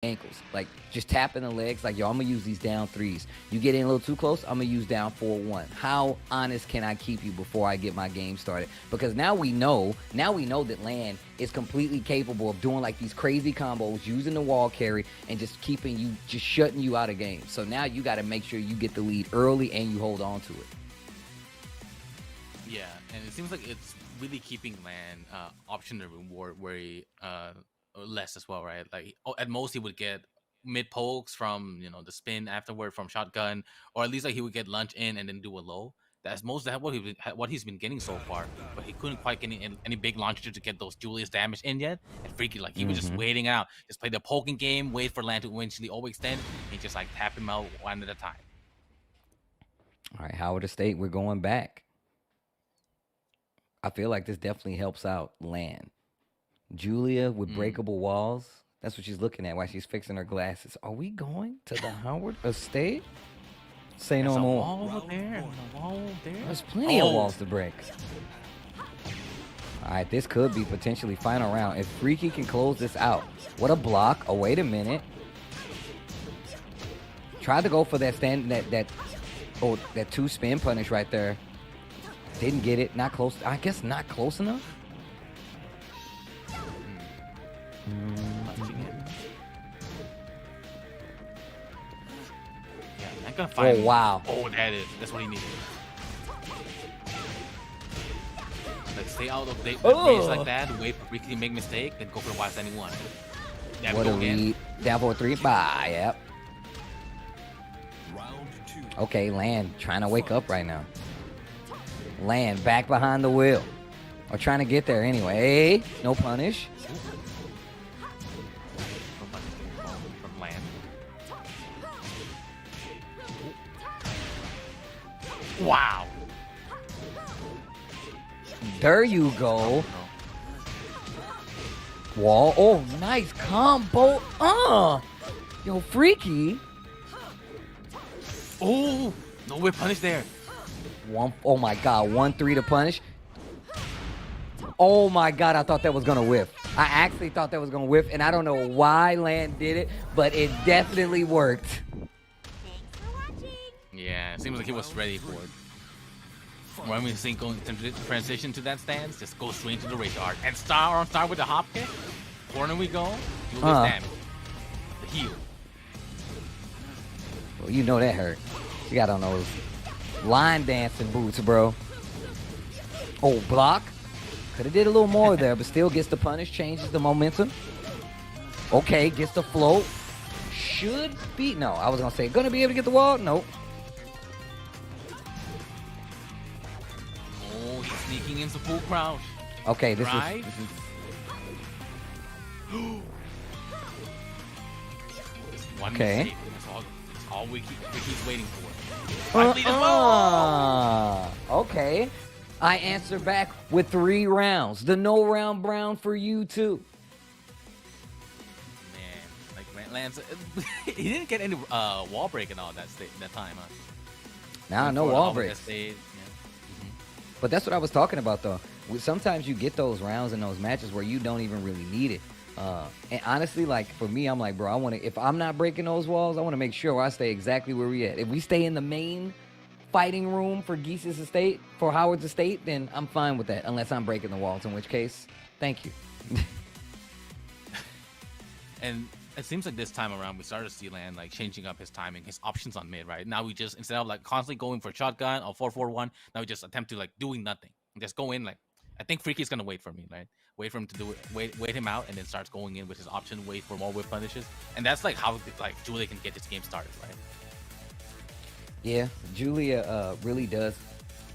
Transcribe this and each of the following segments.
ankles, like just tapping the legs, like, yo, I'm gonna use these down threes. You get in a little too close, I'm gonna use down 4-1. How honest can I keep you before I get my game started? Because now we know that Land is completely capable of doing like these crazy combos, using the wall carry, and just keeping you, just shutting you out of games. So now you got to make sure you get the lead early and you hold on to it. Yeah, and it seems like it's really keeping Land option to reward very less as well, right? Like at most he would get mid pokes from the spin afterward from shotgun, or at least like he would get lunge in and then do a low. That's most of what he's been getting so far, but he couldn't quite get any big launcher to get those Julius damage in yet. And Freaky, like he was just waiting out, just play the poking game, wait for Land to eventually overextend, and just like tap him out one at a time. All right, Howard State, we're going back. I feel like this definitely helps out Land. Julia with breakable walls. That's what she's looking at while she's fixing her glasses. Are we going to the Howard Estate? Say no more. Wall there. Wall there. There's plenty of walls to break. All right, this could be potentially final round. If Freaky can close this out. What a block. Oh, wait a minute. Tried to go for that that two spin punish right there. Didn't get it. Not close. I guess not close enough. Yeah, not gonna find. Oh, wow. Oh, that's what he needed. Like stay out of range like that. Wait for Freaky to make mistake, then go for the wise anyone. Yeah, what a lead. Down for a 3. Bye. Yep. Okay, Land trying to wake up right now. Land back behind the wheel. Or trying to get there anyway. No punish. From Land. Wow. There you go. Wall. Oh, nice combo. Yo, Freaky. Oh, no whip punish there. Oh my God, 1-3 to punish. Oh my God, I thought that was gonna whiff. I actually thought that was gonna whiff, and I don't know why Land did it, but it definitely worked. Yeah, it seems like he was ready for it. When we think going to transition to that stance, just go straight to the rage art and start with the hop kick. Corner we go. Do this damage. The heal. Well, you know that hurt. You got on those line dancing boots, bro. Oh, block. Could have did a little more there, but still gets the punish, changes the momentum. Okay, gets the float. Should be. No, I was going to say, going to be able to get the wall? Nope. Oh, he's sneaking into full crouch. Okay, this right? is one okay. mistake. That's all Ricky's waiting for. Okay. I answer back with 3 rounds. The no round brown for you too. Man, like Lance, he didn't get any wall break and all that time, huh? Nah, no wall break. Yeah. But that's what I was talking about, though. Sometimes you get those rounds in those matches where you don't even really need it. And honestly, like for me, I'm like, bro, if I'm not breaking those walls, I want to make sure I stay exactly where we at. If we stay in the main fighting room for Geese's estate, for Howard's estate, then I'm fine with that, unless I'm breaking the walls, in which case, thank you. And it seems like this time around, we started to see Land like changing up his timing, his options on mid, right? Now we just, instead of like constantly going for shotgun or 4-4-1, now we just attempt to like doing nothing. Just go in like, I think Freaky's gonna wait for me, right? Wait for him to do it, wait him out, and then starts going in with his option, wait for more whip punishes. And that's like how like Julia can get this game started, right? Yeah, Julia really does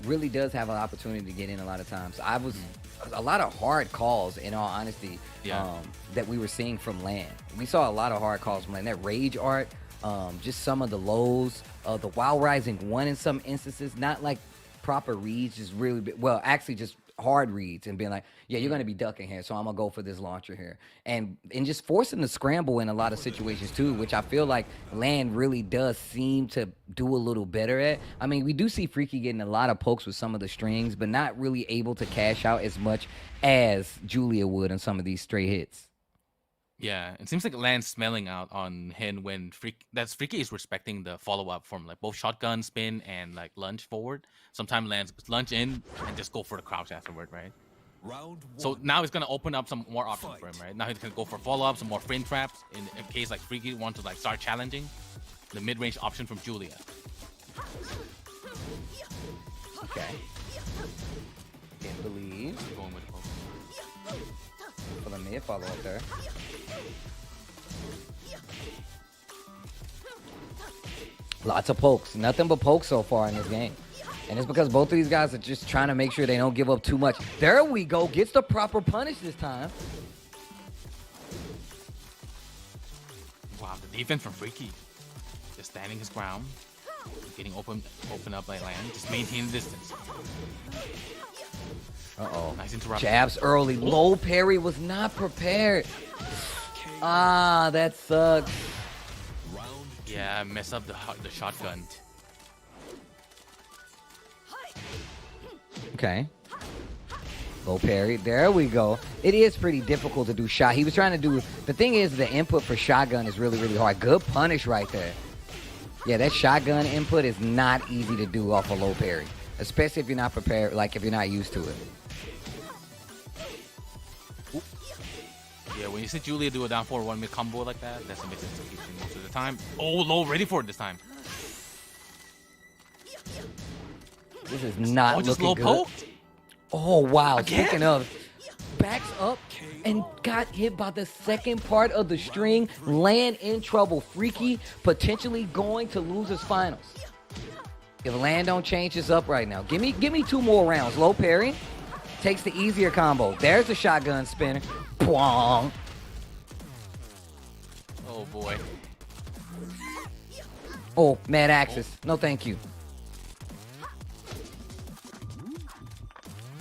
have an opportunity to get in a lot of times. A lot of hard calls, in all honesty, that we were seeing from Land. We saw a lot of hard calls from Land. That rage art, just some of the lows, the Wild Rising 1 in some instances, not like proper reads, just really, well, actually just hard reads and being like, yeah, you're going to be ducking here, so I'm going to go for this launcher here. And just forcing the scramble in a lot of situations too, which I feel like Land really does seem to do a little better at. I mean, we do see Freaky getting a lot of pokes with some of the strings, but not really able to cash out as much as Julia would on some of these straight hits. Yeah, it seems like Land's smelling out on Hin when Freaky is respecting the follow up from like both shotgun, spin, and like lunge forward. Sometimes Land's lunge in and just go for the crouch afterward, right? So now it's gonna open up some more options for him, right? Now he's gonna go for follow up, some more frame traps in case like Freaky wants to like start challenging the mid range option from Julia. Okay. Can't believe. Going with the poke. For the mid follow up there. Lots of pokes. Nothing but pokes so far in this game. And it's because both of these guys are just trying to make sure they don't give up too much. There we go. Gets the proper punish this time. Wow, the defense from Freaky. Just standing his ground. Getting open up by Land. Just maintaining distance. Uh-oh. Nice interruption. Jabs early. Low parry was not prepared. Ah, that sucks. Yeah, mess up the shotgun. Okay. Low parry. There we go. It is pretty difficult to do shot. He was trying to do... The thing is, the input for shotgun is really, really hard. Good punish right there. Yeah, that shotgun input is not easy to do off a low parry. Especially if you're not prepared, like if you're not used to it. Yeah, when you see Julia do a down 4-1 mid combo like that, that's a misexecution most of the time. Oh, low, ready for it this time. This is not just looking low good. poked? Oh, wow. Again? Speaking of, backs up and got hit by the second part of the string. Land in trouble. Freaky potentially going to lose his finals. If Land don't change this up right now. Give me 2 more rounds. Low parry. Takes the easier combo. There's a shotgun spinner. Bwong. Oh, boy. Oh, mad axis. No, thank you.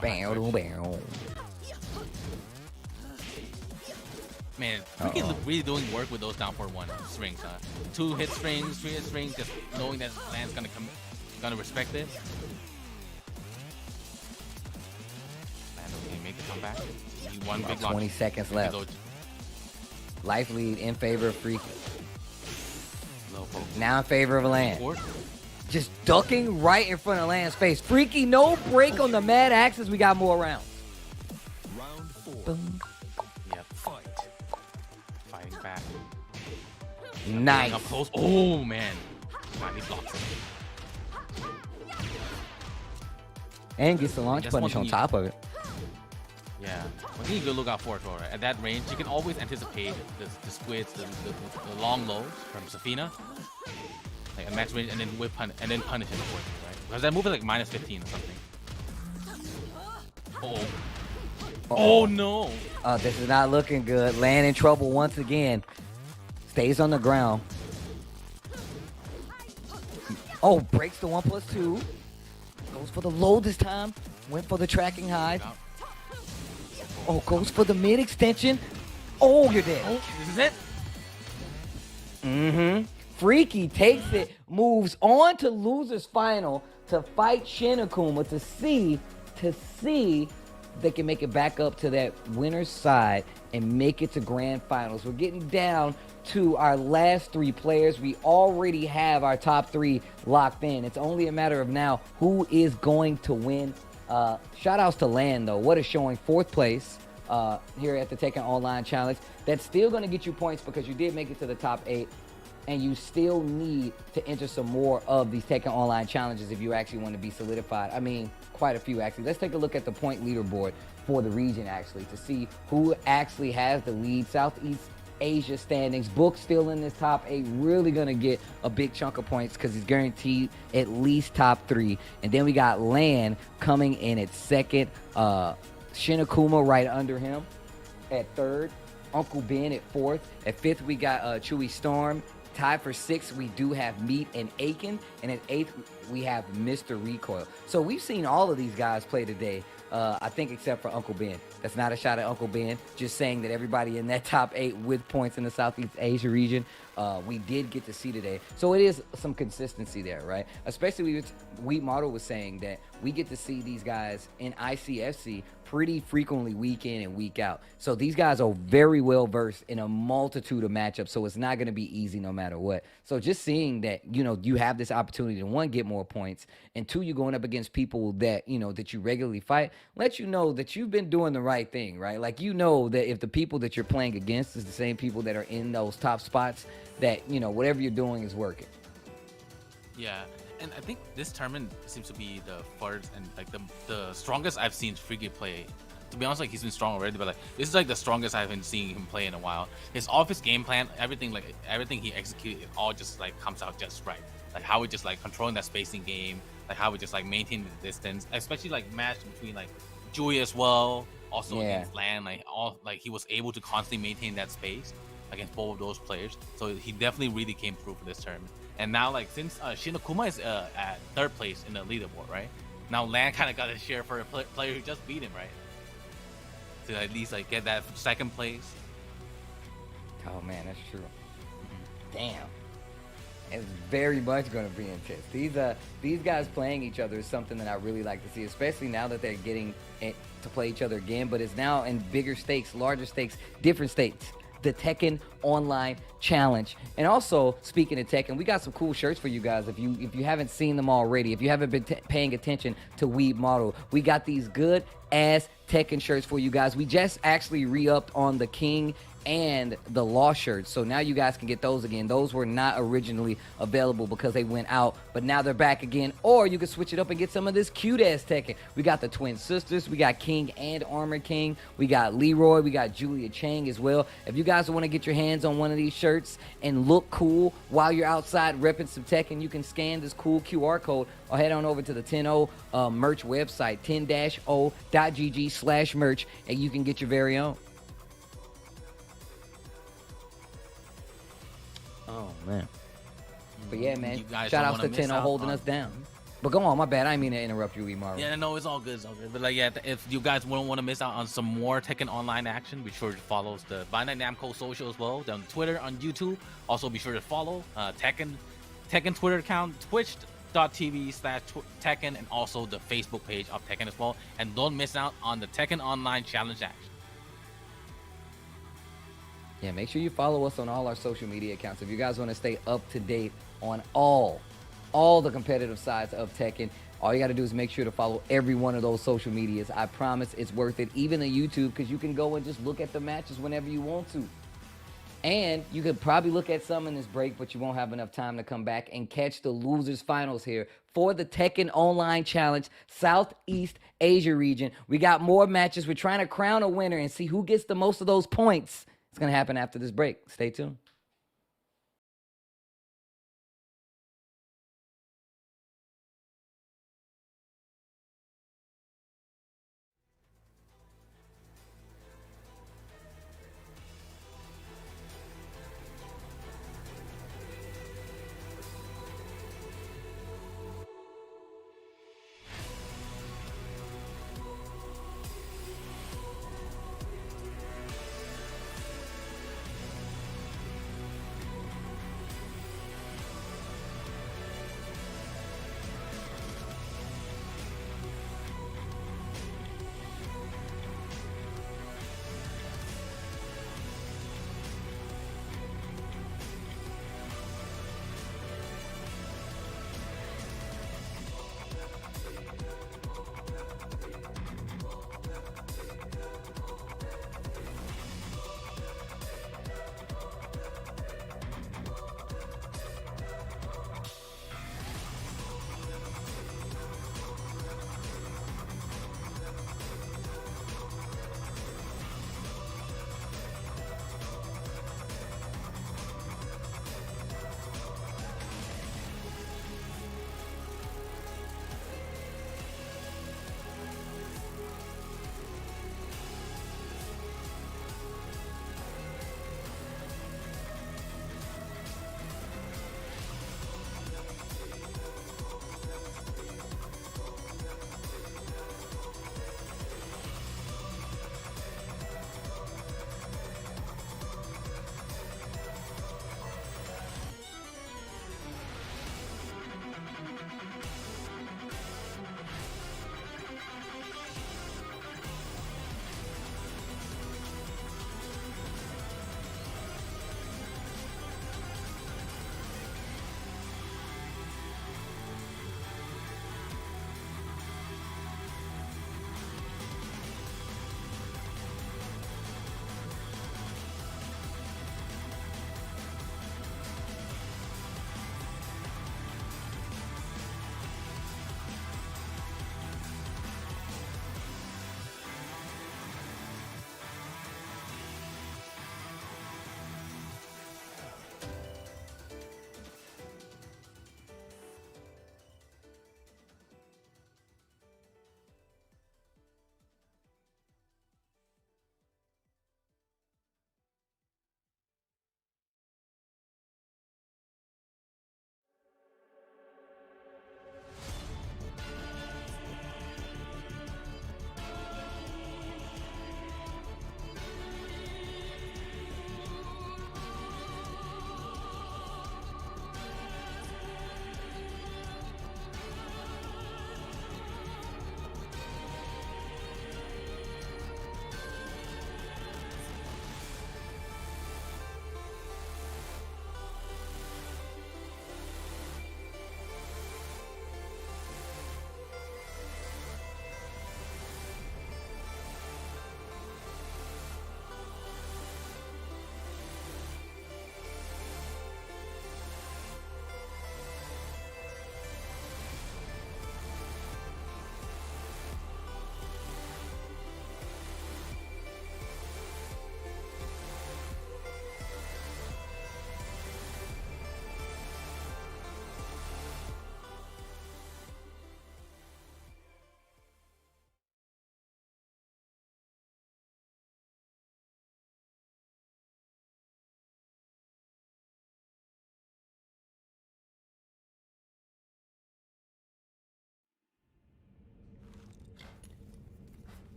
Bow, bow. Man, Freaky really doing work with those down 4-1 strings, huh? 2 hit strings, 3 hit strings, just knowing that Land's gonna respect it. Land okay, make the comeback. Need one big 20 seconds left. Life lead in favor of Freaky. Now in favor of Land. Just ducking right in front of Land's face. Freaky, no break on the mad axis. We got more rounds. Round 4. Boom. Yep. Fighting back. Nice. Up close. Oh, man. Finally blocks it. And gets the launch That's punish on top of it. Yeah. One thing you could look out for, right? At that range, you can always anticipate the squids, the long lows from Safina. Like a max range and then and then punish it, of course, right? Because that move is like minus 15 or something. Uh-oh. Oh no! This is not looking good. Land in trouble once again. Stays on the ground. Oh, breaks the 1+2. Goes for the low this time. Went for the tracking high. Oh, goes for the mid extension. Oh, you're dead. Oh, this is it. Mm-hmm. Freaky takes it, moves on to losers final to fight Shinakuma to see they can make it back up to that winner's side and make it to grand finals. We're getting down to our last 3 players. We already have our top 3 locked in. It's only a matter of now who is going to win. Shout outs to Land though. What a showing. 4th place here at the Tekken Online Challenge. That's still going to get you points because you did make it to the top 8. And you still need to enter some more of these Tekken Online challenges if you actually want to be solidified. I mean, quite a few actually. Let's take a look at the point leaderboard for the region actually to see who actually has the lead. Southeast Asia standings. Book still in this top 8. Really going to get a big chunk of points because he's guaranteed at least top 3. And then we got Land coming in at 2nd. Shinakuma right under him at 3rd. Uncle Ben at 4th. At 5th, we got Chewy Storm. Tied for 6th, we do have Meat and Aiken. And at 8th, we have Mr. Recoil. So we've seen all of these guys play today, I think except for Uncle Ben. That's not a shot at Uncle Ben. Just saying that everybody in that top 8 with points in the Southeast Asia region, we did get to see today. So it is some consistency there, right? Especially Wheat Model was saying that we get to see these guys in ICFC pretty frequently week in and week out. So these guys are very well versed in a multitude of matchups. So it's not going to be easy no matter what. So just seeing that, you have this opportunity to, one, get more points, and two, you're going up against people that, that you regularly fight, let you know that you've been doing the right thing, right? Like, that if the people that you're playing against is the same people that are in those top spots, that, whatever you're doing is working. Yeah. And I think this tournament seems to be the first and like the strongest I've seen Friggy play. To be honest, like he's been strong already, but like this is like the strongest I've been seeing him play in a while. His office game plan, everything he executed, it all just like comes out just right. Like how we just like controlling that spacing game, like how we just like maintain the distance, especially like match between like Julie as well, also against Lan, like he was able to constantly maintain that space against both of those players. So he definitely really came through for this tournament. And now, like, since Shinokuma is at third place in the leaderboard, right? Now Lan kind of got a share for a player who just beat him, right? To at least like get that second place. Oh man, that's true. Damn, it's very much going to be intense. These guys playing each other is something that I really like to see, especially now that they're getting to play each other again. But it's now in bigger stakes, larger stakes, different stakes. The Tekken Online Challenge. And also, speaking of Tekken, we got some cool shirts for you guys. If you haven't seen them already, if you haven't been paying attention to Weeb Model, we got these good ass Tekken shirts for you guys. We just actually re-upped on the King and the Law shirts, so now you guys can get those again. Those were not originally available because they went out, but now they're back again. Or you can switch it up and get some of this cute ass Tekken. We got the twin sisters, we got King and Armor King, we got Leroy, we got Julia Chang as well. If you guys want to get your hands on one of these shirts and look cool while you're outside repping some Tekken, you can scan this cool QR code or head on over to the 10-0 merch website, 10-0.gg/merch, and you can get your very own. Oh man, but yeah, man. Shout outs to 10-0 holding us down. But go on, my bad. I didn't mean to interrupt you, Mario. Yeah, no, it's all good. It's all good. But like, yeah, if you guys don't want to miss out on some more Tekken Online action, be sure to follow the Bandai Namco social as well, on Twitter, on YouTube. Also, be sure to follow Tekken Twitter account, twitch.tv/Tekken, and also the Facebook page of Tekken as well. And don't miss out on the Tekken Online Challenge action. Yeah, make sure you follow us on all our social media accounts. If you guys want to stay up to date on all the competitive sides of Tekken, all you got to do is make sure to follow every one of those social medias. I promise it's worth it. Even the YouTube, because you can go and just look at the matches whenever you want to. And you could probably look at some in this break, but you won't have enough time to come back and catch the losers finals here for the Tekken Online Challenge, Southeast Asia region. We got more matches. We're trying to crown a winner and see who gets the most of those points. It's going to happen after this break. Stay tuned.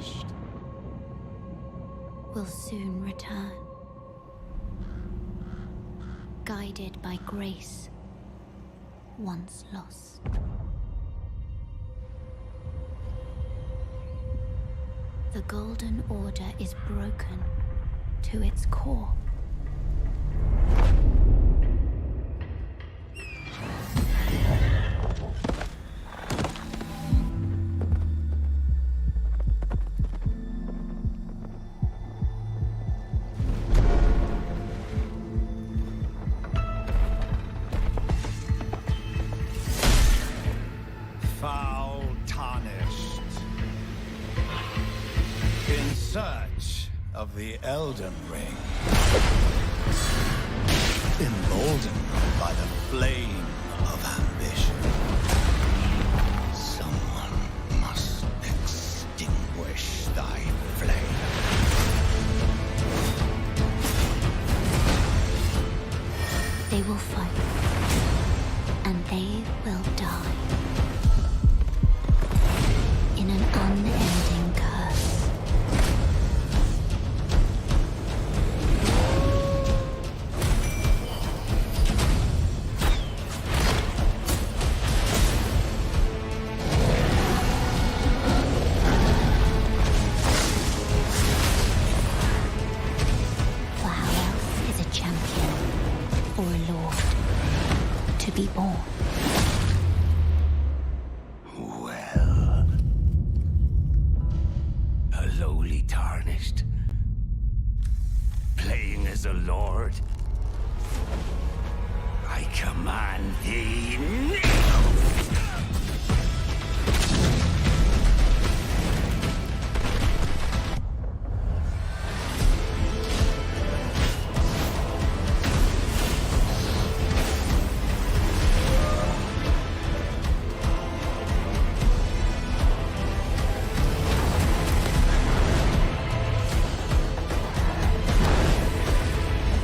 tarnished will soon return, guided by grace once lost. The Golden Order is broken to its core. Foul tarnished. In search of the Elden Ring. Emboldened by the flame of ambition. Someone must extinguish thy flame. They will fight, and they will die. In an unending curse. For how else is a champion or a lord to be born? Well, a lowly tarnished, playing as a lord. I command thee now!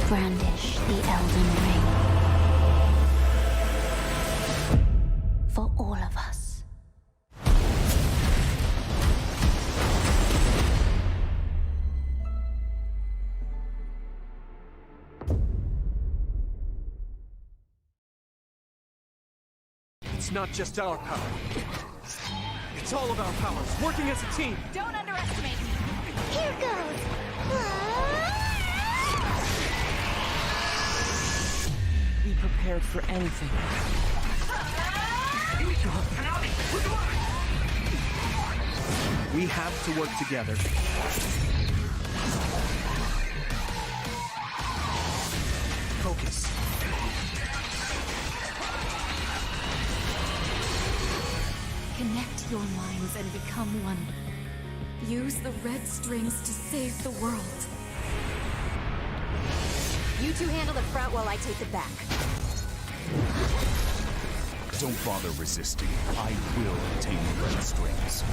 Brandish the Elden Ring. For all of us. It's not just our power. It's all of our powers, working as a team. Don't underestimate me. Here goes! Be prepared for anything. We have to work together. Focus. Connect your minds and become one. Use the red strings to save the world. You two handle the front while I take the back. Don't bother resisting. I will obtain the red strings.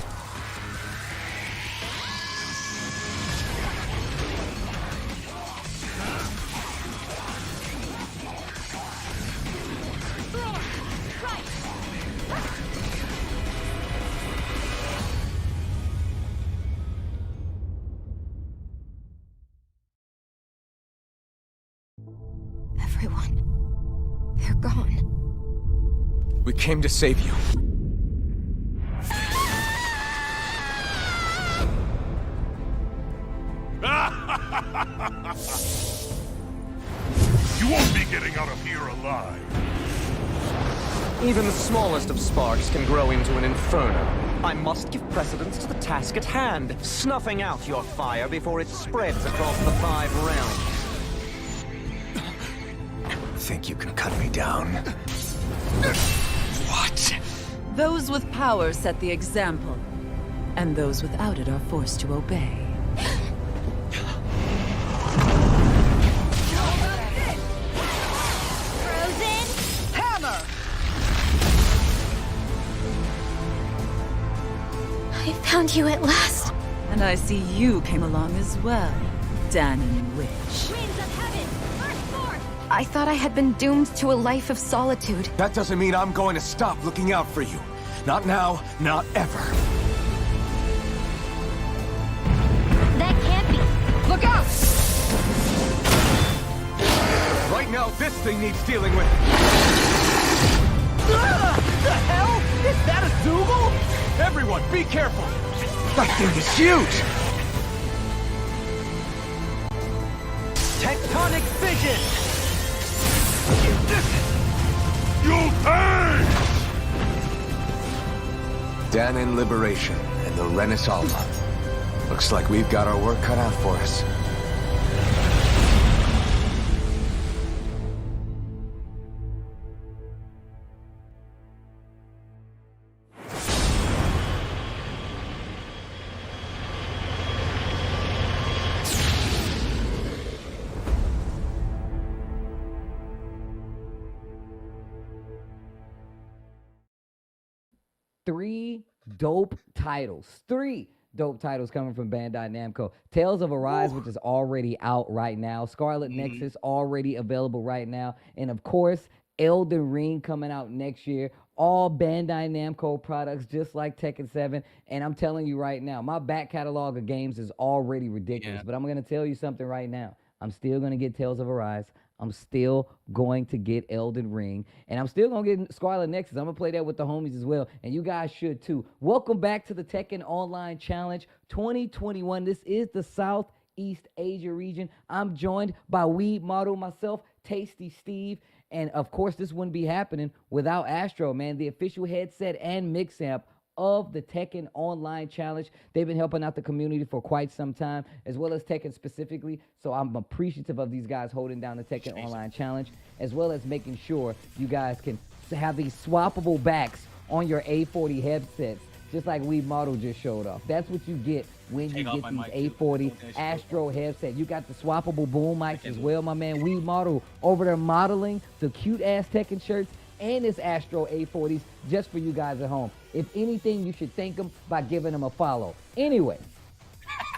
Everyone, they're gone. We came to save you. You won't be getting out of here alive. Even the smallest of sparks can grow into an inferno. I must give precedence to the task at hand, snuffing out your fire before it spreads across the 5 realms. Think you can cut me down? What? Those with power set the example, and those without it are forced to obey. Frozen hammer. I found you at last. And I see you came along as well, Danon Witch. Winds of heaven, burst forth. I thought I had been doomed to a life of solitude. That doesn't mean I'm going to stop looking out for you. Not now, not ever. hell, this thing needs dealing with. The hell? Is that a Zoogle? Everyone, be careful! That thing is huge! Tectonic Fission! You'll pay! Danon Liberation and the Renaissance. Looks like we've got our work cut out for us. Three dope titles coming from Bandai Namco. Tales of Arise, which is already out right now. Scarlet Nexus, already available right now. And of course, Elden Ring coming out next year. All Bandai Namco products, just like Tekken 7. And I'm telling you right now, my back catalog of games is already ridiculous. But I'm going to tell you something right now. I'm still going to get Tales of Arise. I'm still going to get Elden Ring. And I'm still going to get Scarlet Nexus. I'm going to play that with the homies as well. And you guys should too. Welcome back to the Tekken Online Challenge 2021. This is the Southeast Asia region. I'm joined by Weed Model, myself, Tasty Steve. And of course, this wouldn't be happening without Astro, man, the official headset and mix amp of the Tekken Online Challenge. They've been helping out the community for quite some time, as well as Tekken specifically. So I'm appreciative of these guys holding down the Tekken Online Challenge, as well as making sure you guys can have these swappable backs on your A40 headsets, just like we model just showed off. That's what you get when you get these A40 Astro headset. You got the swappable boom mics as well, my man. We model over there modeling the cute-ass Tekken shirts and this Astro A40s just for you guys at home. If anything, you should thank them by giving them a follow. Anyway,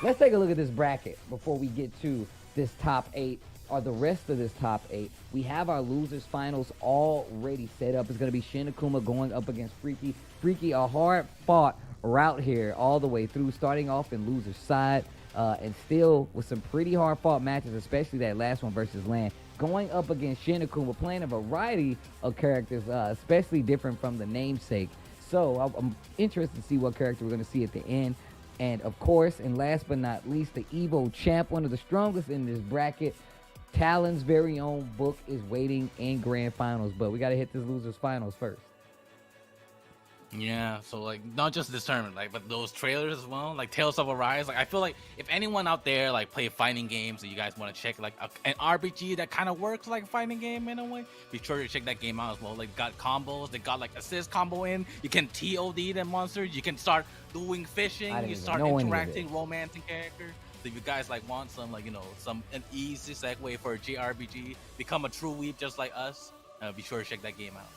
let's take a look at this bracket before we get to this top 8 or the rest of this top 8. We have our losers finals already set up. It's going to be Shin Akuma going up against Freaky. Freaky, a hard-fought route here all the way through, starting off in loser's side and still with some pretty hard-fought matches, especially that last one versus Land. Going up against Shin Akuma, playing a variety of characters, especially different from the namesake. So I'm interested to see what character we're going to see at the end. And of course, and last but not least, the Evo champ, one of the strongest in this bracket. Talon's very own Book is waiting in grand finals, but we got to hit this losers finals first. Yeah, so like not just this tournament, like but those trailers as well, like Tales of Arise. Like I feel like if anyone out there like play fighting games that you guys want to check, like an RPG that kind of works like a fighting game in a way, be sure to check that game out as well. Like got combos, they got like assist combo in. You can TOD them monsters. You can start doing fishing. You start interacting, romancing characters. So if you guys like want some like an easy segue for a JRPG, become a true weeb just like us, be sure to check that game out.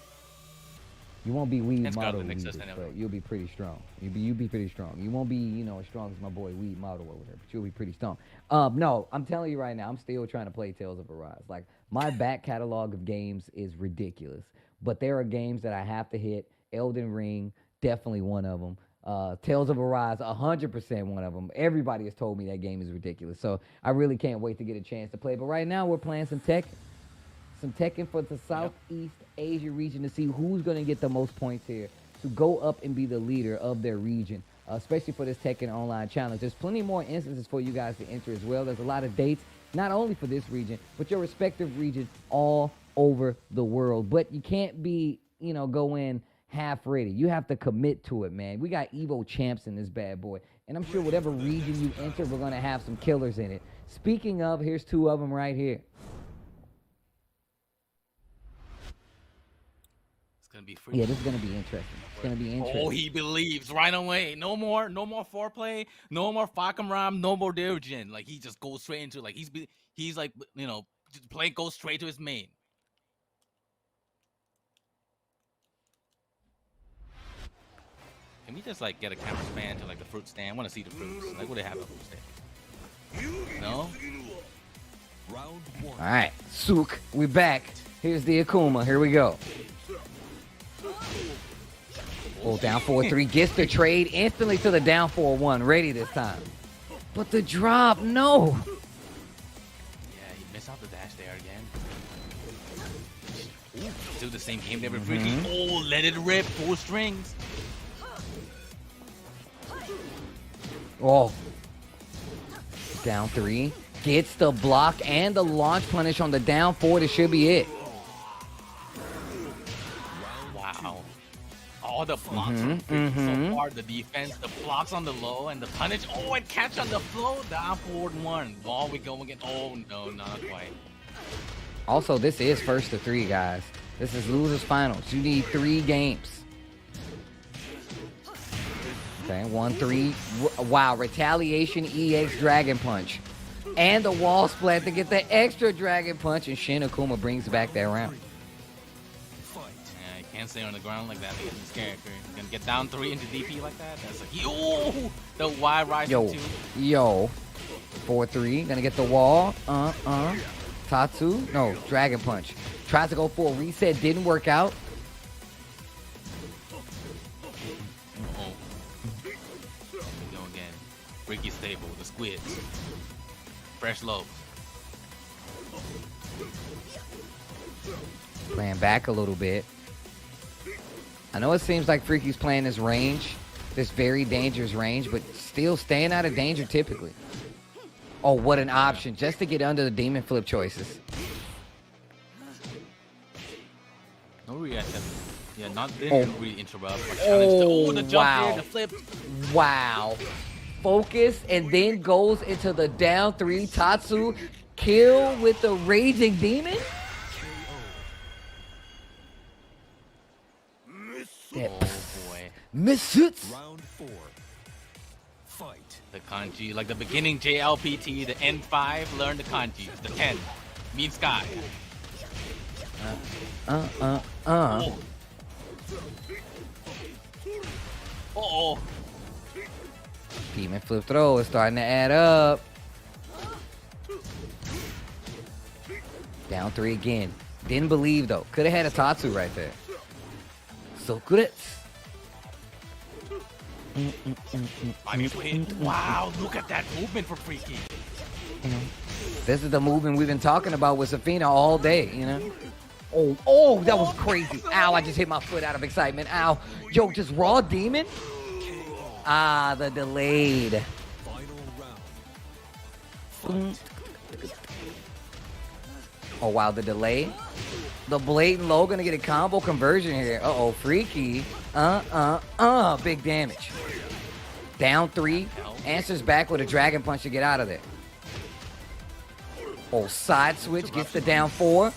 You won't be Weed Model, but you'll be pretty strong. You'll be pretty strong. You won't be, as strong as my boy Weed Model over there, but you'll be pretty strong. No, I'm telling you right now, I'm still trying to play Tales of Arise. Like, my back catalog of games is ridiculous, but there are games that I have to hit. Elden Ring, definitely one of them. Tales of Arise, 100% one of them. Everybody has told me that game is ridiculous, so I really can't wait to get a chance to play. But right now, we're playing some Tekken for the Southeast Asia region to see who's going to get the most points here to go up and be the leader of their region, especially for this Tekken Online Challenge. There's plenty more instances for you guys to enter as well. There's a lot of dates, not only for this region, but your respective region all over the world. But you can't be, go in half ready. You have to commit to it, man. We got Evo champs in this bad boy, and I'm sure whatever region you enter, we're going to have some killers in it. Speaking of, here's two of them right here. Gonna be free. Yeah, this is gonna be interesting. It's gonna be interesting. Oh, he believes right away. No more foreplay, no more Fakam, no more Dirigin. Like he just goes straight into like he's like just play goes straight to his main. Can we just like get a camera span to like the fruit stand? I want to see the fruits. Like what they have a fruit stand. No. Round one. All right, Sook, we're back. Here's the Akuma. Here we go. Oh, down 4-3, gets the trade instantly to the down 4-1, ready this time. But the drop, no. Yeah, he missed out the dash there again. Still the same game. They were freaky. Oh, let it rip. 4 strings. Oh. Down 3. Gets the block and the launch punish on the down 4. This should be it. Wow. All the blocks from freaky so far. The defense, the blocks on the low, and the punish. Oh, and catch on the flow. Down forward 1. While we go again. Oh, no, not quite. Also, this is first to 3, guys. This is losers finals. You need 3 games. Okay, 1-3. Wow, retaliation EX Dragon Punch. And the wall splat to get the extra Dragon Punch, and Shin Akuma brings back that round. Yeah, you can't stay on the ground like that against this character. You're gonna get down 3 into DP like that? That's like, yo! The Y rising 2. Yo. 4-3. Gonna get the wall. Tatsu. No, Dragon Punch. Tries to go for a reset. Didn't work out. Go again. Ricky stable. The squids. Fresh low. Playing back a little bit. I know it seems like Freaky's playing this range, this very dangerous range, but still staying out of danger typically. Oh, what an option, just to get under the demon flip choices. No reaction. Yeah, not didn't really interrupt. The jump wow. here, the flip. Wow. Focus and then goes into the down 3. Tatsu kill with the raging demon. Oh boy. Miss it. Round 4. Fight. The kanji, like the beginning JLPT, the N5, learn the kanji. The 10 means sky. Oh. Demon flip throw is starting to add up. Down 3 again. Didn't believe though. Could have had a Tatsu right there. So good. Wow, look at that movement for Freaky. This is the movement we've been talking about with Safina all day, you know? Oh, that was crazy. Ow, I just hit my foot out of excitement. Ow. Yo, just raw demon? Ah, the delayed. Oh, wow, the delay. The blatant low gonna get a combo conversion here. Uh-oh, Freaky. Big damage. Down 3. Answers back with a Dragon Punch to get out of there. Oh, side switch gets the down 4.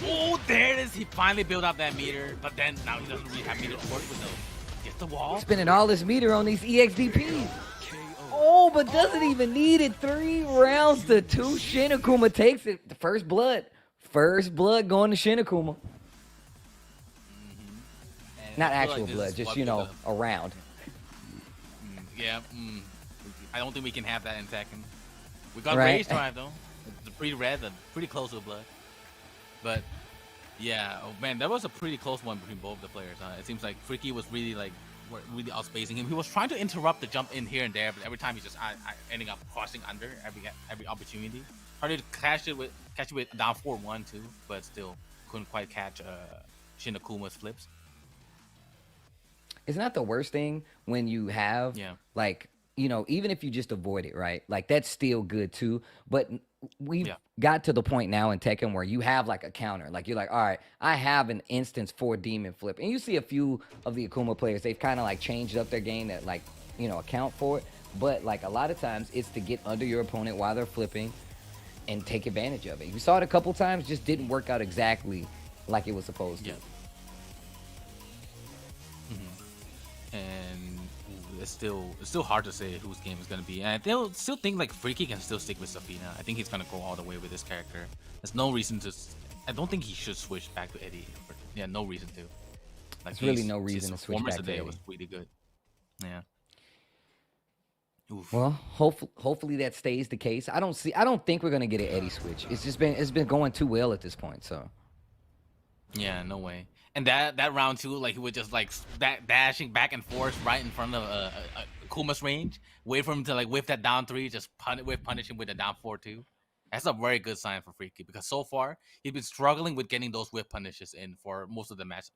Oh, there it is. He finally built up that meter, but then now he doesn't really have meter to work with though. Gets the wall. Spending all this meter on these EXDPs. Oh, but doesn't even need it. 3 rounds to 2. Shin Akuma takes it. The first blood. First blood going to Shin Akuma. Not actual like blood, just, you know, a round. Yeah, I don't think we can have that in Tekken. We got Right. Rage Drive though. It's pretty red and pretty close to blood. But yeah, oh man, that was a pretty close one between both the players. It seems like Freaky was really really outspacing him. He was trying to interrupt the jump in here and there, but every time he's just ending up crossing under every opportunity. Tried to catch it with down 4-1 too, but still couldn't quite catch Shin Akuma's flips. It's not the worst thing when you have, like, you know, even if you just avoid it, right? Like, that's still good too. But we've got to the point now in Tekken where you have, like, a counter. Like, you're like, all right, I have an instance for Demon Flip. And you see a few of the Akuma players, they've kind of, like, changed up their game that, like, you know, account for it. But, like, a lot of times it's to get under your opponent while they're flipping and take advantage of it. You saw it a couple times, just didn't work out exactly like it was supposed to. And it's still hard to say whose game is gonna be. And they'll still think like Freaky can still stick with Safina. I think he's gonna go all the way with this character. There's no reason to. I don't think he should switch back to Eddie. Yeah, no reason to. Like, There's really no reason to switch back to Eddie. Was really good. Yeah. Oof. Well, hopefully that stays the case. I don't think we're gonna get an Eddie switch. It's been going too well at this point. So. Yeah, no way. And that round two, like he would just like dashing back and forth right in front of Kuma's range. Wait for him to like whip that down 3, just punish him with a down 4 too. That's a very good sign for Freaky because so far he's been struggling with getting those whip punishes in for most of the match.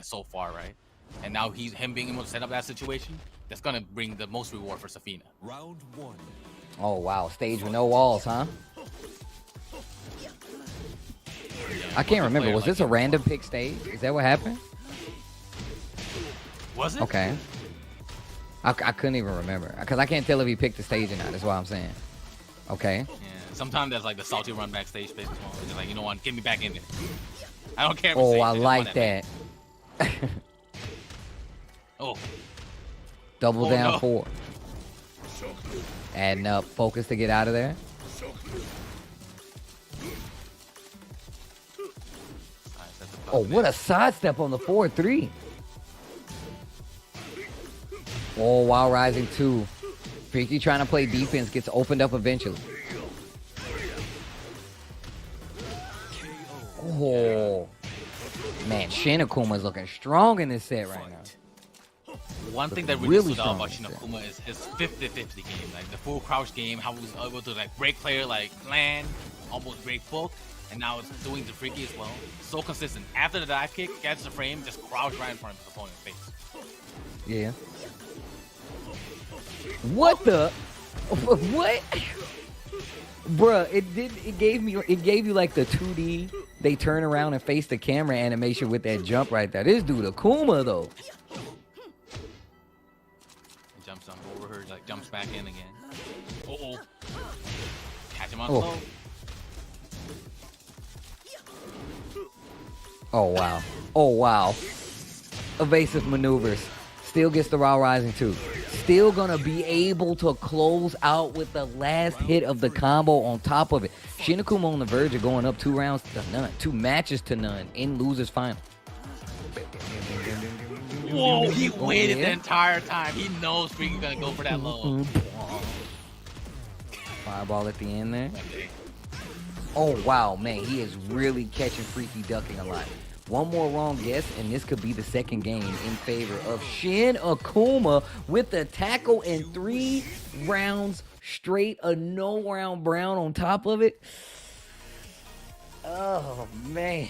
So far, right? And now him being able to set up that situation, that's gonna bring the most reward for Safina. Round 1. Oh wow, stage with no walls, huh? I can't remember. Was this a random pick stage? Is that what happened? Was it? Okay. I couldn't even remember because I can't tell if he picked the stage or not. That's what I'm saying. Okay. Yeah. Sometimes that's like the salty run backstage phase as well. It's like, you know what? Get me back in there. I don't care. Oh, I like that. Oh. Double down no. 4. Adding up focus to get out of there. Oh, what a sidestep on the 4-3. Oh, while rising 2. Freaky trying to play defense gets opened up eventually. Oh. Man, Shin Akuma's looking strong in this set right now. One thing that really stood out about Shin Akuma is his 50-50 game. Like the full crouch game, how he was able to like break player, like land, almost break book. And now it's doing the Freaky as well. So consistent. After the dive kick, gets the frame, just crouch right in front of his opponent's face. Yeah. What the? What? Bruh, it gave you like the 2D. They turn around and face the camera animation with that jump right there. This dude Akuma though. He jumps on over her, like jumps back in again. Uh-oh. Catch him on Oh. slow. Oh wow. Oh wow. Evasive maneuvers. Still gets the raw rising 2. Still gonna be able to close out with the last hit of the combo on top of it. Shin Akuma on the verge of going up 2 rounds to none. 2 matches to none in losers final. Whoa, he waited the entire time. He knows Freaky's gonna go for that low. Fireball at the end there. Oh wow, man, he is really catching Freaky ducking a lot. One more wrong guess, and this could be the second game in favor of Shin Akuma with the tackle and 3 rounds straight, a no-round brown on top of it. Oh, man.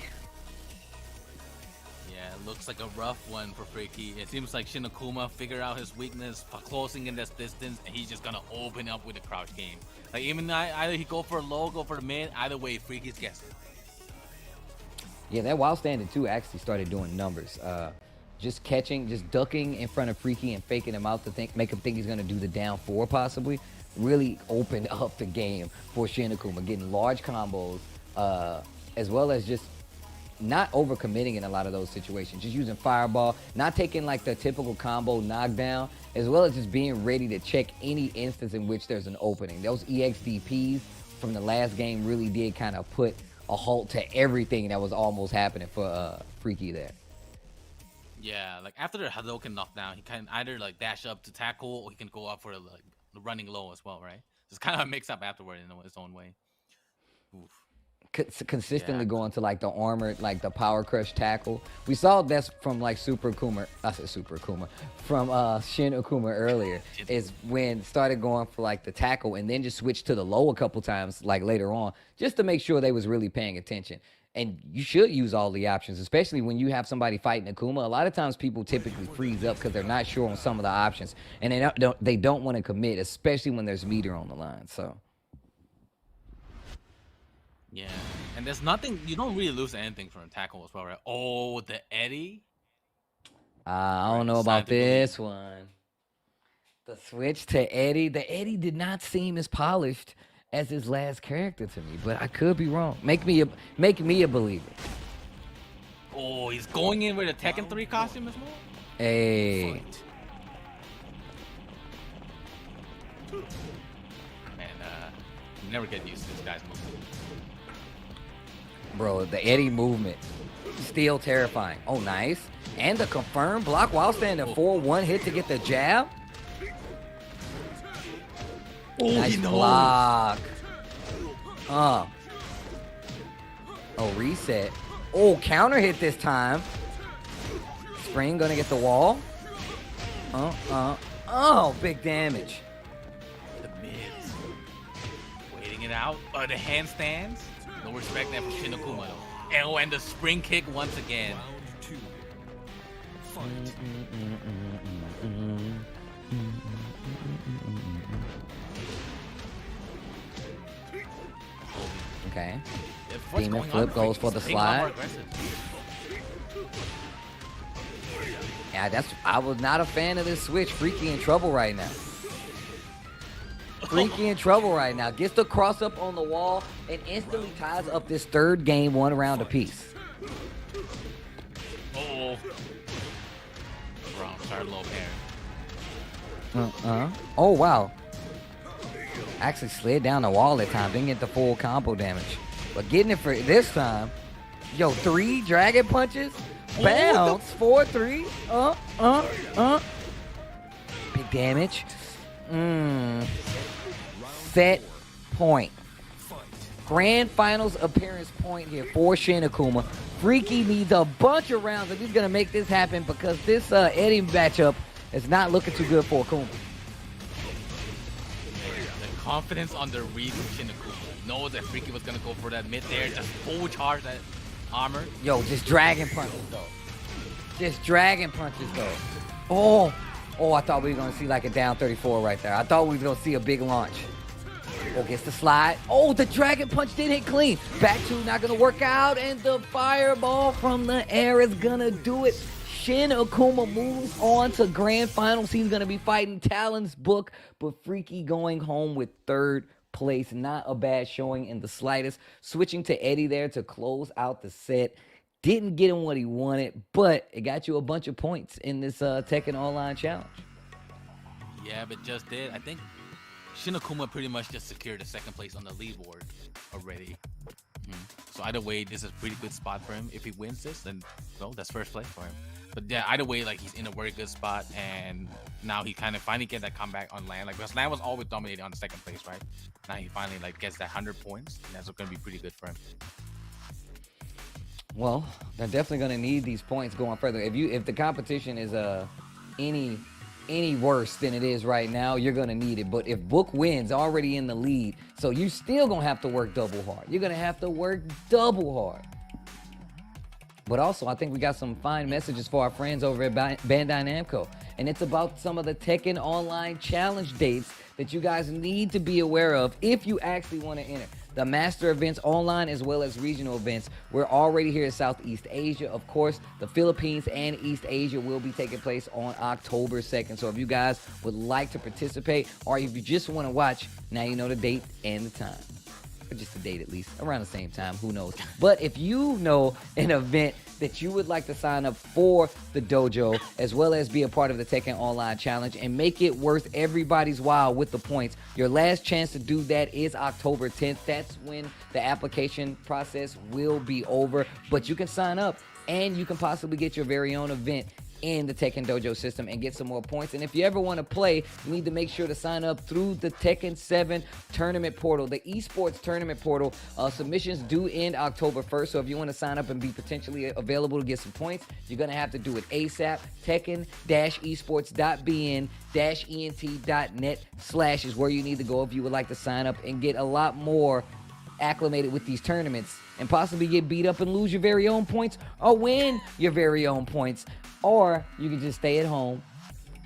Yeah, it looks like a rough one for Freaky. It seems like Shin Akuma figured out his weakness for closing in this distance, and he's just gonna open up with the crouch game. Like, even either he go for a low, go for the mid, either way, Freaky's guessing. Yeah, that while standing 2 actually started doing numbers. Just catching, just ducking in front of Freaky and faking him out to make him think he's going to do the down 4 possibly. Really opened up the game for Shin Akuma, getting large combos, as well as just not overcommitting in a lot of those situations. Just using fireball, not taking like the typical combo knockdown, as well as just being ready to check any instance in which there's an opening. Those EXDPs from the last game really did kind of put a halt to everything that was almost happening for Freaky there. Yeah, like after the Hadouken knockdown, he can either like dash up to tackle, or he can go up for like the running low as well, right? It's kind of a mix up afterward in its own way. Oof. Consistently going to like the armored, like the power crush tackle. We saw this from like Super Akuma, I said Super Akuma, from Shin Akuma earlier, is when started going for like the tackle and then just switched to the low a couple times like later on, just to make sure they was really paying attention. And you should use all the options, especially when you have somebody fighting Akuma. A lot of times people typically freeze up because they're not sure on some of the options, and they don't want to commit, especially when there's meter on the line. So. Yeah, and there's nothing, you don't really lose anything from a tackle as well, right? Oh, the Eddie? I don't know about this one. The switch to Eddie. The Eddie did not seem as polished as his last character to me, but I could be wrong. Make me a believer. Oh, he's going in with a Tekken 3 costume as well? Hey. Man, you never get used to this guy's movement. Bro, the Eddie movement, still terrifying. Oh, nice. And the confirmed block while standing 4-1 hit to get the jab. Oh, nice block. Oh, reset. Oh, counter hit this time. Spring gonna get the wall. Oh, big damage. The mids. Waiting it out. The handstands. No respect there for Shin Akuma though. And the spring kick once again. Okay. What's Demon going flip on? goes for the slide. Yeah, I was not a fan of this switch. Freaky in trouble right now. Freaky in trouble right now. Gets the cross up on the wall and instantly ties up this third game 1 round apiece. Oh. Wrong. Sorry, low parry. Oh, wow. Actually slid down the wall at times. Didn't get the full combo damage. But getting it for this time. Yo, 3 dragon punches. Bounce. 4-3. Big damage. Set point. Grand finals appearance point here for Shin Akuma. Freaky needs a bunch of rounds if he's going to make this happen because this Eddie matchup is not looking too good for Akuma. The confidence on the read of Shin Akuma. Knows that Freaky was going to go for that mid there. Just full charge that armor. Yo, just dragon punches though. Just dragon punches though. Oh, I thought we were going to see like a down 34 right there. I thought we were going to see a big launch. Oh, gets the slide. Oh, the dragon punch did hit clean. Back two, not going to work out. And the fireball from the air is going to do it. Shin Akuma moves on to grand finals. He's going to be fighting Talon's Book, but Freaky going home with third place. Not a bad showing in the slightest. Switching to Eddie there to close out the set. Didn't get him what he wanted, but it got you a bunch of points in this Tekken Online Challenge. Yeah, but just did. I think Shin Akuma pretty much just secured the second place on the leaderboard already. So either way, this is a pretty good spot for him. If he wins this, then well, that's first place for him. But yeah, either way, like he's in a very good spot, and now he kind of finally get that comeback on Land. Like because Land was always dominating on the second place, right? Now he finally like gets that 100 points, and that's going to be pretty good for him. Well, they're definitely going to need these points going further. If the competition is any worse than it is right now, you're going to need it. But if Book wins, already in the lead, so you still going to have to work double hard. You're going to have to work double hard. But also, I think we got some fine messages for our friends over at Bandai Namco. And it's about some of the Tekken Online Challenge dates that you guys need to be aware of if you actually want to enter. The master events online as well as regional events. We're already here in Southeast Asia. Of course, the Philippines and East Asia will be taking place on October 2nd. So if you guys would like to participate or if you just want to watch, now you know the date and the time. Or just the date at least, around the same time, who knows. But if you know an event that you would like to sign up for the dojo, as well as be a part of the Tekken Online Challenge and make it worth everybody's while with the points, your last chance to do that is October 10th. That's when the application process will be over. But you can sign up and you can possibly get your very own event in the Tekken Dojo system and get some more points. And if you ever want to play, you need to make sure to sign up through the Tekken 7 tournament portal, the esports tournament portal. Submissions do end October 1st, so if you want to sign up and be potentially available to get some points, you're going to have to do it ASAP. Tekken-esports.bn-ent.net/ is where you need to go if you would like to sign up and get a lot more acclimated with these tournaments and possibly get beat up and lose your very own points or win your very own points. Or you can just stay at home,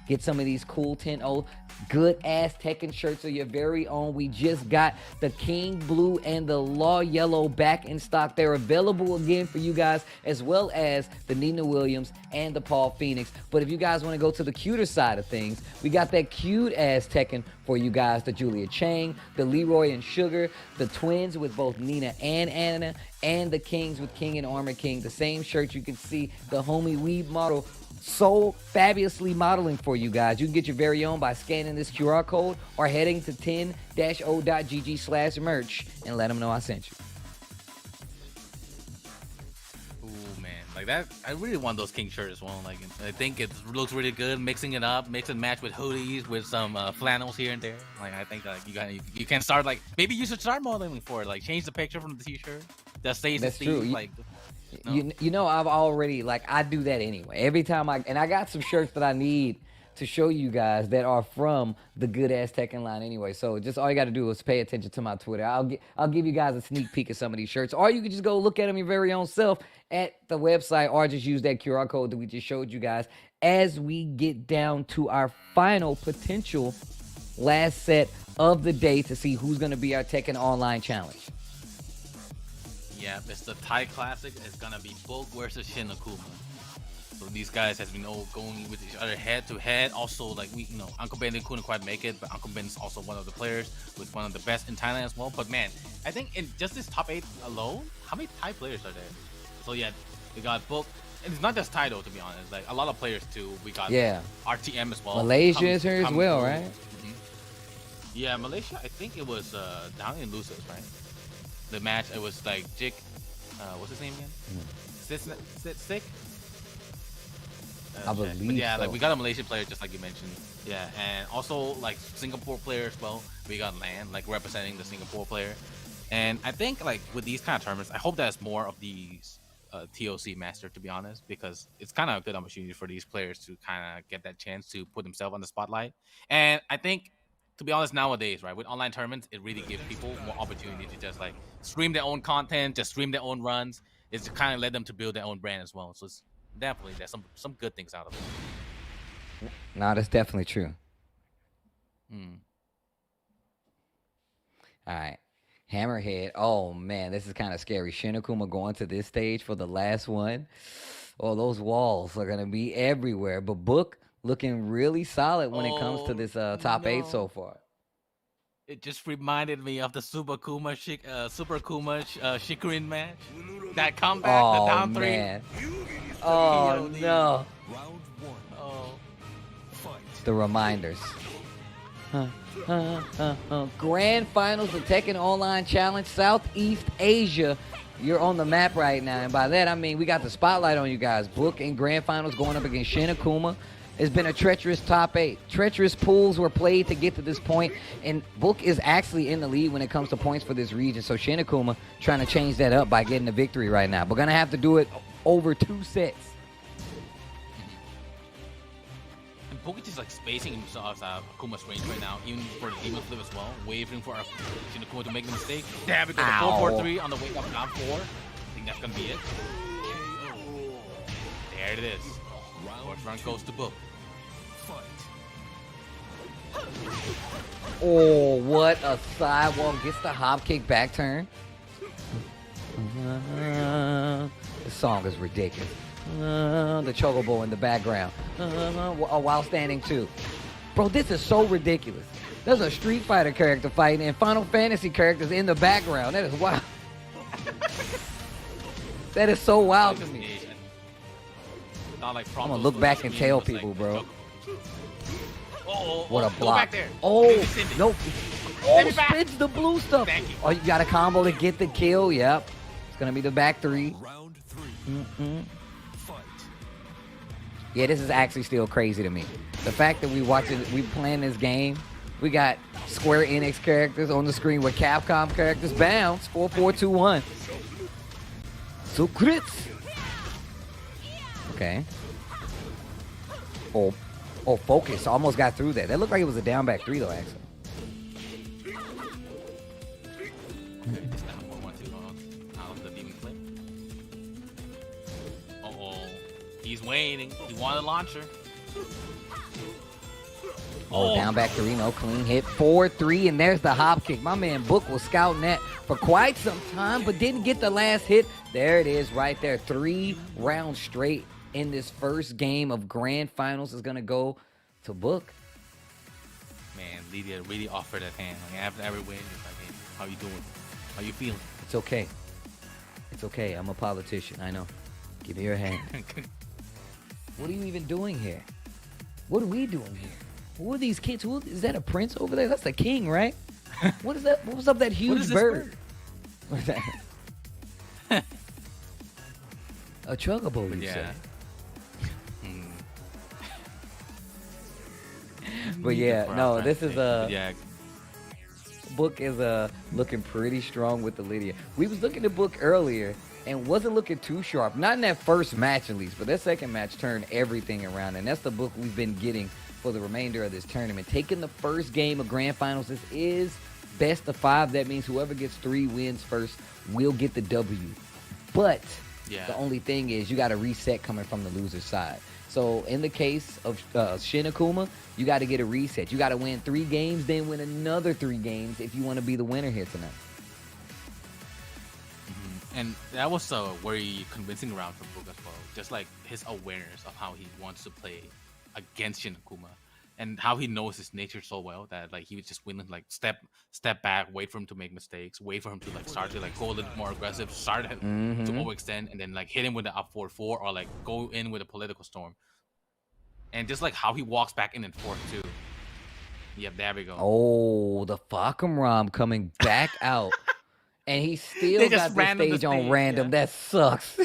get some of these cool 10-0 good-ass Tekken shirts of your very own. We just got the King Blue and the Law Yellow back in stock. They're available again for you guys, as well as the Nina Williams and the Paul Phoenix. But if you guys want to go to the cuter side of things, we got that cute-ass Tekken for you guys. The Julia Chang, the Leroy and Sugar, the twins with both Nina and Anna, and the Kings with King and Armor King. The same shirt you can see the homie Weeb model so fabulously modeling for you guys. You can get your very own by scanning this QR code or heading to 10-o.gg/merch and let them know I sent you. Ooh, man. Like that, I really want those King shirts as well. Like, I think it looks really good. Mixing it up, mix and match with hoodies, with some flannels here and there. Like, I think like you can start like maybe you should start modeling for it. Like, change the picture from the t-shirt that stays. That's true. Like, you know, I've already I do that anyway. Every time I got some shirts that I need to show you guys that are from the good ass Tekken line anyway. So just all you got to do is pay attention to my Twitter. I'll give you guys a sneak peek of some of these shirts, or you can just go look at them your very own self at the website, or just use that QR code that we just showed you guys as we get down to our final potential last set of the day to see who's going to be our Tekken Online Challenge. Yeah, it's the Thai Classic. It's gonna be Book versus Shin Akuma. So these guys has been all going with each other head to head. Also, like Uncle Ben couldn't quite make it, but Uncle Ben's also one of the players with one of the best in Thailand as well. But man, I think in just this top 8 alone, how many Thai players are there? So yeah, we got Book. And it's not just Thai though, to be honest. Like a lot of players too. We got RTM as well. Malaysia is here as well, right? Yeah, Malaysia. I think it was down in Lucis, right? The match, it was like Jik, what's his name again? Sick. I believe but yeah, so. like we got a Malaysian player, just like you mentioned. Yeah, and also like Singapore player as well. We got Lan, like representing the Singapore player. And I think like with these kind of tournaments, I hope there's more of these TOC master, to be honest, because it's kind of a good opportunity for these players to kind of get that chance to put themselves on the spotlight. And I think, to be honest, nowadays, right, with online tournaments, it really gives people more opportunity to just like stream their own content, just stream their own runs. It's to kind of let them to build their own brand as well. So it's definitely there's some good things out of it. No, that's definitely true. All right. Hammerhead. Oh, man, this is kind of scary. Shin Akuma going to this stage for the last one. Oh, those walls are going to be everywhere. But Book looking really solid when it comes to this top 8 so far. It just reminded me of the Super Kuma Shikurin match. That comeback, the down 3. Man. Oh, no. Round 1. Oh. Fight. The reminders. Grand Finals of Tekken Online Challenge, Southeast Asia. You're on the map right now. And by that, I mean we got the spotlight on you guys. Book in Grand Finals going up against Shin Akuma. It's been a treacherous top 8. Treacherous pools were played to get to this point, and Book is actually in the lead when it comes to points for this region. So Shin Akuma trying to change that up by getting the victory right now. We're going to have to do it over 2 sets. And Book is just like spacing himself out of Akuma's range right now, even for the Demon Flip as well, waiting for Shin Akuma to make the mistake. Damn it, the 4-4-3 on the wake up down 4. I think that's going to be it. There it is. First round goes to Book. Oh, what a sidewalk. Gets the hop kick back turn. This song is ridiculous. The chocobo in the background. While standing too. Bro, this is so ridiculous. There's a Street Fighter character fighting and Final Fantasy characters in the background. That is wild. That is so wild to me. Like I'm gonna look back and tell people, like, bro. What a block. Go back there. Oh, no. Oh, spins the blue stuff. Oh, you got a combo to get the kill. Yep. It's gonna be the back 3. Round 3. Fight. Yeah, this is actually still crazy to me. The fact that we playing this game, we got Square Enix characters on the screen with Capcom characters. Bounce 4-4-2-1. So crits. Okay. Oh, focus. Almost got through that. That looked like it was a down back 3 though, actually. He's waiting. He wanted a launcher. Oh, down back 3, no clean hit. 4-3, and there's the hop kick. My man Book was scouting that for quite some time, but didn't get the last hit. There it is right there. 3 rounds straight in this first game of Grand Finals is going to go to Book. Man, Lydia really offered that hand. Like, after every win, it's like, hey, how you doing? How you feeling? It's okay. It's okay. I'm a politician. I know. Give me your hand. What are you even doing here? What are we doing here? Who are these kids? Is that a prince over there? That's the king, right? What is that? What was up that huge bird? What is that? A chocobo, you say? But yeah, no, this is a Book is looking pretty strong with the Lydia. We was looking at Book earlier and wasn't looking too sharp. Not in that first match at least, but that second match turned everything around, and that's the Book we've been getting for the remainder of this tournament. Taking the first game of Grand Finals. This is best of 5. That means whoever gets 3 wins first will get the W. But the only thing is you got a reset coming from the loser's side. So in the case of Shin Akuma, you got to get a reset. You got to win 3 games, then win another 3 games if you want to be the winner here tonight. And that was a very convincing round for Book as well. Just like his awareness of how he wants to play against Shin Akuma, and how he knows his nature so well that like he would just win like step back, wait for him to make mistakes, wait for him to like start to like go a little more aggressive, start to overextend, and then like hit him with the up 4-4 or like go in with a political storm. And just like how he walks back in and forth too. Yep, there we go. Oh, the Fakumram coming back out. And he still got this stage on random. That sucks.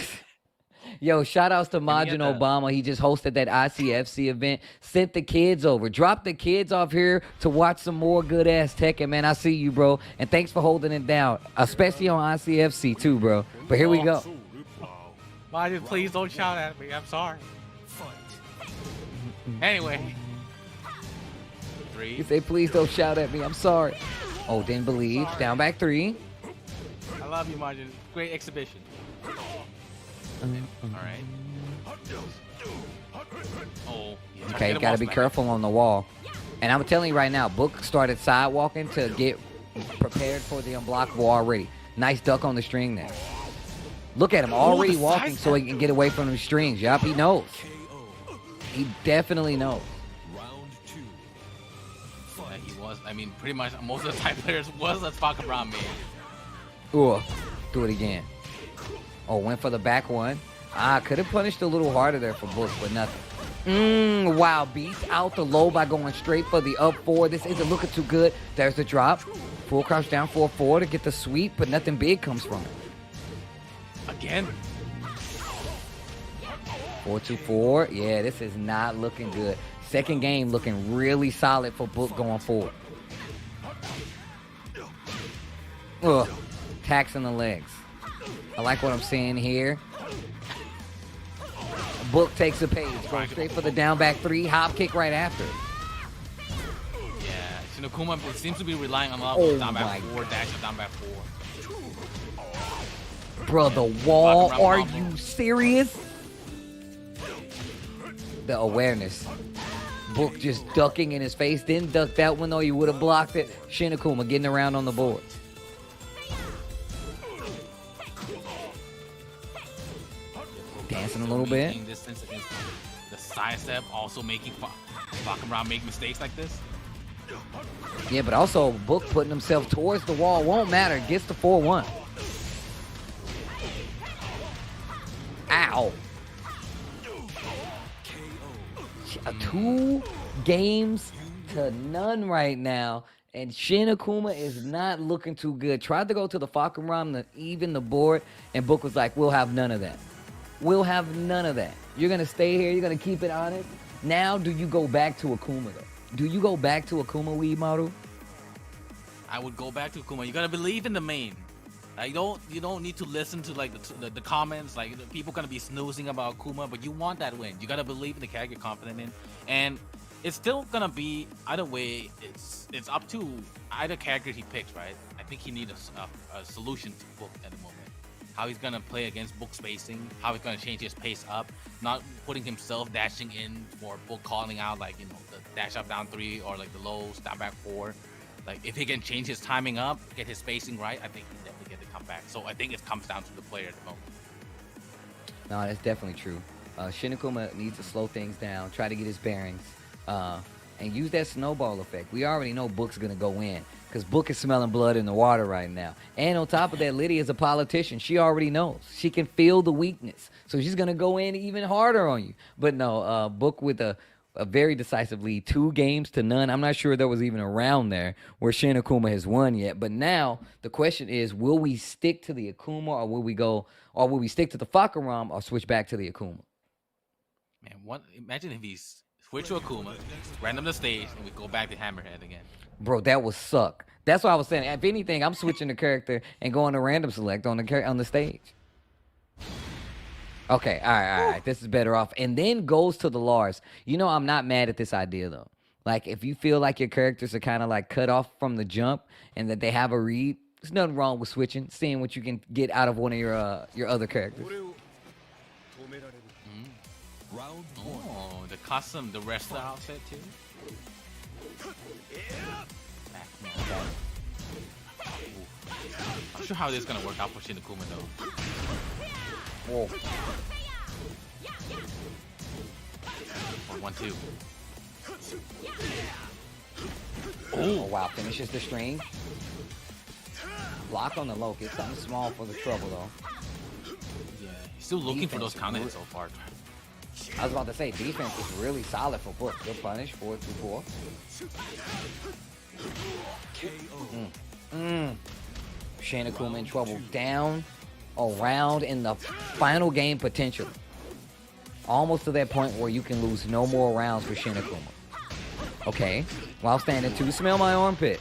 Yo, shout outs to Majin Obama. He just hosted that ICFC event. Sent the kids over. Dropped the kids off here to watch some more good-ass Tekken. Man, I see you, bro. And thanks for holding it down. Especially on ICFC, too, bro. But here we go. Majin, please don't shout at me. I'm sorry. Anyway. 3. You say, please don't shout at me. I'm sorry. Oh, didn't believe. Down back 3. I love you, Majin. Great exhibition. Alright. Oh, okay, gotta be careful on the wall. And I'm telling you right now, Book started sidewalking to get prepared for the unblockable already. Nice duck on the string there. Look at him already walking so he can get away from the strings. Yup, he knows. He definitely knows. Yeah, he was. I mean, pretty much most of the Thai players was a Fakumram main. Ooh, do it again. Oh, went for the back one. Could have punished a little harder there for Book, but nothing. Wow, beats out the low by going straight for the up 4. This isn't looking too good. There's the drop. Full crouch down 4-4 to get the sweep, but nothing big comes from it. Again. 4-2-4. Yeah, this is not looking good. Second game looking really solid for Book going forward. Ugh. Taxing the legs. I like what I'm seeing here. Book takes a page. Going straight for the down back 3. Hop kick right after. Yeah, Shin Akuma seems to be relying on a lot of down back 4, dash up down back 4. Bro, the wall. Are you serious? The awareness. Book just ducking in his face. Didn't duck that one though. You would have blocked it. Shin Akuma getting around on the board. Dancing a little bit. The side step also making Fakumram make mistakes like this. Yeah, but also Book putting himself towards the wall. Won't matter. Gets the 4-1. Ow. 2 games to none right now. And Shin Akuma is not looking too good. Tried to go to the Fakumram to even the board. And Book was like, we'll have none of that. We'll have none of that. You're going to stay here. You're going to keep it honest. Now, do you go back to Akuma, though? Do you go back to Akuma, Weemaru? I would go back to Akuma. You got to believe in the main. You don't need to listen to like the comments. Like people going to be snoozing about Akuma, but you want that win. You got to believe in the character you're confident in. And it's still going to be, either way, it's up to either character he picks, right? I think he needs a solution to Book at the moment. How he's going to play against Book spacing, how he's going to change his pace up, not putting himself dashing in for Book calling out like, the dash up down 3 or like the lows down back 4. Like if he can change his timing up, get his spacing right, I think he can definitely get the comeback. So I think it comes down to the player at the moment. No, that's definitely true. Shin Akuma needs to slow things down, try to get his bearings, and use that snowball effect. We already know Book's going to go in. Because Book is smelling blood in the water right now. And on top of that, Lydia's a politician. She already knows. She can feel the weakness. So she's going to go in even harder on you. But no, Book with a very decisive lead. 2 games to none. I'm not sure there was even a round there where Shin Akuma has won yet. But now the question is, will we stick to the Akuma or will we stick to the Fakumram or switch back to the Akuma? Man, imagine if he's switch to Akuma, random the stage, and we go back to Hammerhead again. Bro, that would suck. That's what I was saying. If anything, I'm switching the character and going to random select on the stage. Okay, all right. This is better off. And then goes to the Lars. You know, I'm not mad at this idea, though. Like, if you feel like your characters are kind of like cut off from the jump and that they have a read, there's nothing wrong with switching, seeing what you can get out of one of your other characters. Oh, the custom, the wrestler outfit, too. I'm sure how this is going to work out for Shinakuma, though. Whoa. 1-2. Oh, wow. Finishes the string. Block on the low. Get something small for the trouble, though. Yeah, he's still looking for those counter hits so far. I was about to say, defense is really solid for Book. Good punish, 4-4. Shinakuma in trouble. Down, around in the final game potential. Almost to that point where you can lose no more rounds for Shinakuma. Okay. While standing 2, smell my armpit.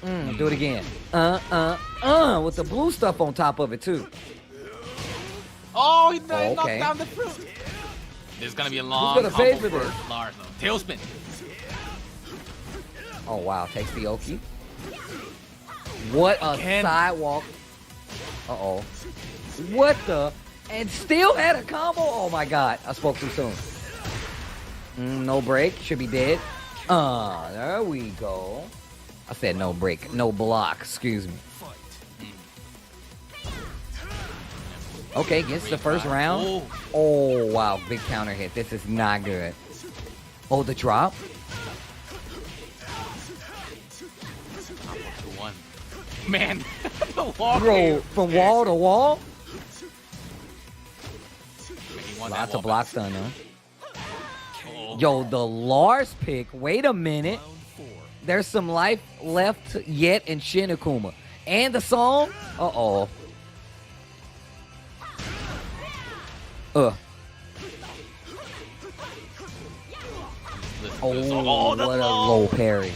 Do it again. With the blue stuff on top of it, too. Oh, he knocked down the fruit. There's gonna be a long Who's gonna pay for combo this? Lars, though. Tailspin. Oh, wow. Takes the Oki. What a sidewalk. Uh-oh. What the? And still had a combo? Oh, my God. I spoke too soon. No break. Should be dead. There we go. I said no break. No block. Excuse me. Okay, gets the first round. Oh, wow. Big counter hit. This is not good. Oh, the drop. Man, the wall. Bro, from wall to wall? Lots of blocks done, though. Yo, the Lars pick. Wait a minute. There's some life left yet in Shinakuma. And the song? Uh-oh. Oh, what a low parry.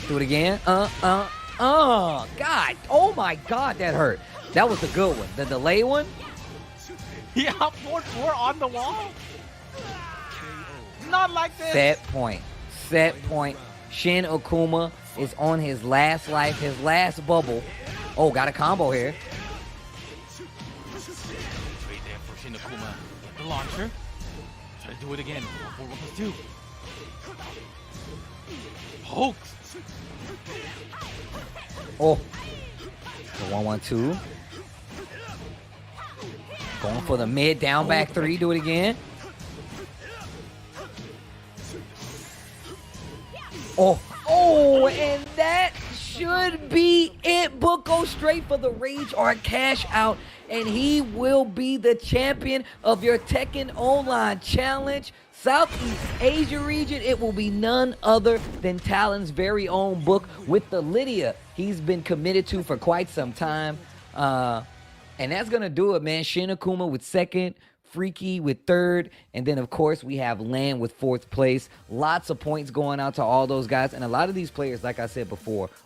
Do it again. God. Oh, my God, that hurt. That was the good one. The delay one? Yeah, 4-4 on the wall. Not like this. Set point. Set point. Shin Akuma is on his last life, his last bubble. Oh, got a combo here. Right there for Shinakuma. Get the launcher. Try to do it again. 4-1+2. Hoax. Oh. The 1-1-2. Going for the mid, down, back 3. Do it again. Oh, and that should be it. Book goes straight for the rage or a cash out, and he will be the champion of your Tekken Online Challenge. Southeast Asia region, it will be none other than Talon's very own Book with the Lydia he's been committed to for quite some time. And that's going to do it, man. Shinakuma with second, Freaky with third, and then, of course, we have Land with fourth place. Lots of points going out to all those guys, and a lot of these players, like I said before,